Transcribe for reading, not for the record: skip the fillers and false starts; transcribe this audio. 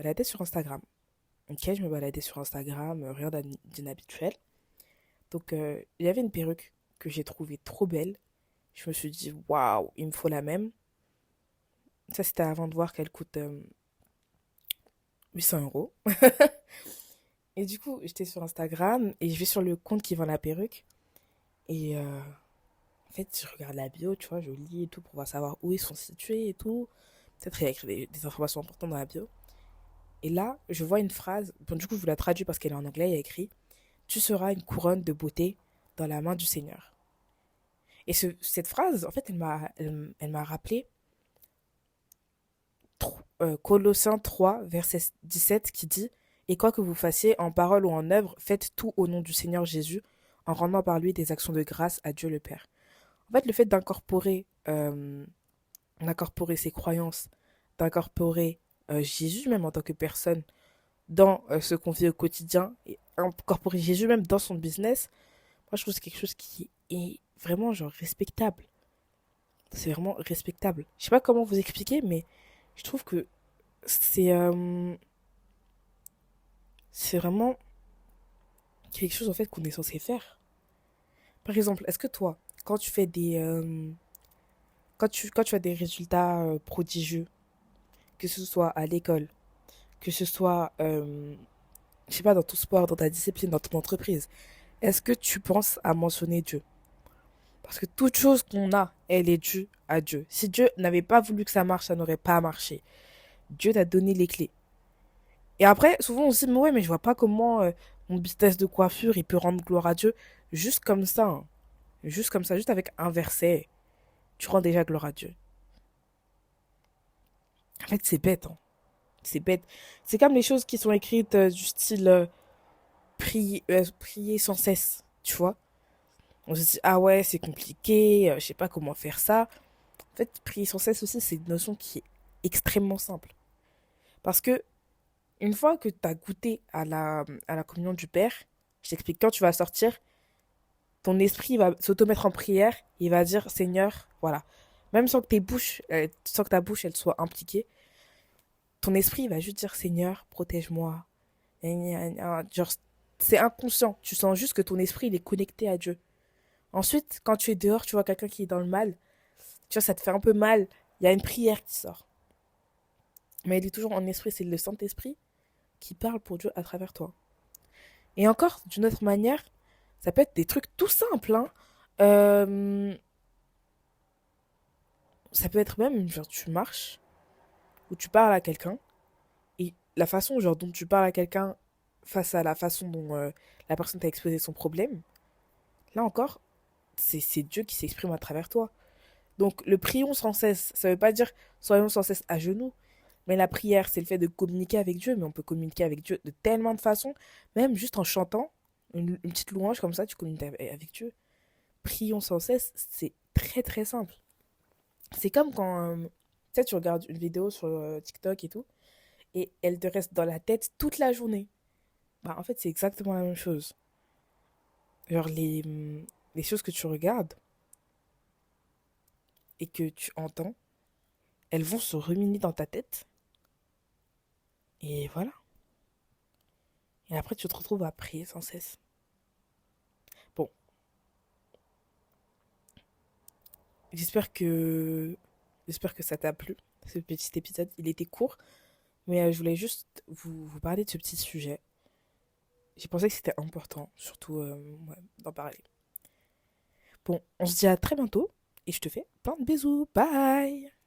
baladais sur Instagram. Ok, je me baladais sur Instagram, rien d'inhabituel. Donc, il y avait une perruque que j'ai trouvée trop belle. Je me suis dit, waouh, il me faut la même. Ça, c'était avant de voir qu'elle coûte 800 €. Et du coup, j'étais sur Instagram et je vais sur le compte qui vend la perruque. Et en fait, je regarde la bio, tu vois, je lis et tout pour savoir où ils sont situés et tout. Peut-être il y a écrit des informations importantes dans la bio. Et là, je vois une phrase. Bon, du coup, je vous la traduis parce qu'elle est en anglais. Il y a écrit: Tu seras une couronne de beauté dans la main du Seigneur. Et cette phrase, en fait, elle m'a rappelé Colossiens 3, verset 17, qui dit: Et quoi que vous fassiez, en parole ou en œuvre, faites tout au nom du Seigneur Jésus, en rendant par lui des actions de grâce à Dieu le Père. En fait, le fait d'incorporer ses croyances, d'incorporer Jésus même en tant que personne dans ce qu'on vit au quotidien, et incorporer Jésus même dans son business, moi je trouve que c'est quelque chose qui est vraiment genre respectable. C'est vraiment respectable. Je sais pas comment vous expliquer, mais je trouve que c'est c'est vraiment quelque chose en fait qu'on est censé faire. Par exemple, est-ce que toi, quand tu fais quand tu as des résultats prodigieux, que ce soit à l'école, que ce soit je sais pas, dans ton sport, dans ta discipline, dans ton entreprise, est-ce que tu penses à mentionner Dieu? Parce que toute chose qu'on a, elle est due à Dieu. Si Dieu n'avait pas voulu que ça marche, ça n'aurait pas marché. Dieu t'a donné les clés. Et après, souvent on se dit, mais ouais, mais je vois pas comment mon business de coiffure, il peut rendre gloire à Dieu. Juste comme ça, hein. Juste comme ça, juste avec un verset, tu rends déjà gloire à Dieu. En fait, c'est bête, hein. C'est bête. C'est comme les choses qui sont écrites du style prier sans cesse, tu vois. On se dit, ah ouais, c'est compliqué, je sais pas comment faire ça. En fait, prier sans cesse aussi, c'est une notion qui est extrêmement simple. Parce que une fois que tu as goûté à la communion du Père, je t'explique, quand tu vas sortir, ton esprit va s'auto-mettre en prière, il va dire, Seigneur, voilà. Même sans que ta bouche, elle soit impliquée, ton esprit va juste dire, Seigneur, protège-moi. Genre, c'est inconscient. Tu sens juste que ton esprit, il est connecté à Dieu. Ensuite, quand tu es dehors, tu vois quelqu'un qui est dans le mal, tu vois, ça te fait un peu mal, il y a une prière qui sort. Mais il est toujours en esprit, c'est le Saint-Esprit qui parle pour Dieu à travers toi. Et encore, d'une autre manière, ça peut être des trucs tout simples, hein. Euh, Ça peut être même, genre, tu marches ou tu parles à quelqu'un, et la façon, genre, dont tu parles à quelqu'un face à la façon dont la personne t'a exposé son problème, là encore, c'est Dieu qui s'exprime à travers toi. Donc, le prions sans cesse, ça veut pas dire soyons sans cesse à genoux, mais la prière, c'est le fait de communiquer avec Dieu, mais on peut communiquer avec Dieu de tellement de façons, même juste en chantant une petite louange comme ça, tu communiques avec Dieu. Prions sans cesse, c'est très très simple. C'est comme quand tu sais, tu regardes une vidéo sur TikTok et tout, et elle te reste dans la tête toute la journée. Bah, en fait, c'est exactement la même chose. Genre, les choses que tu regardes et que tu entends, elles vont se ruminer dans ta tête, et voilà. Et après, tu te retrouves à prier sans cesse. Bon, j'espère que j'espère que ça t'a plu, ce petit épisode. Il était court, mais je voulais juste vous parler de ce petit sujet. J'ai pensé que c'était important, surtout ouais, d'en parler. Bon, on se dit à très bientôt et je te fais plein de bisous. Bye!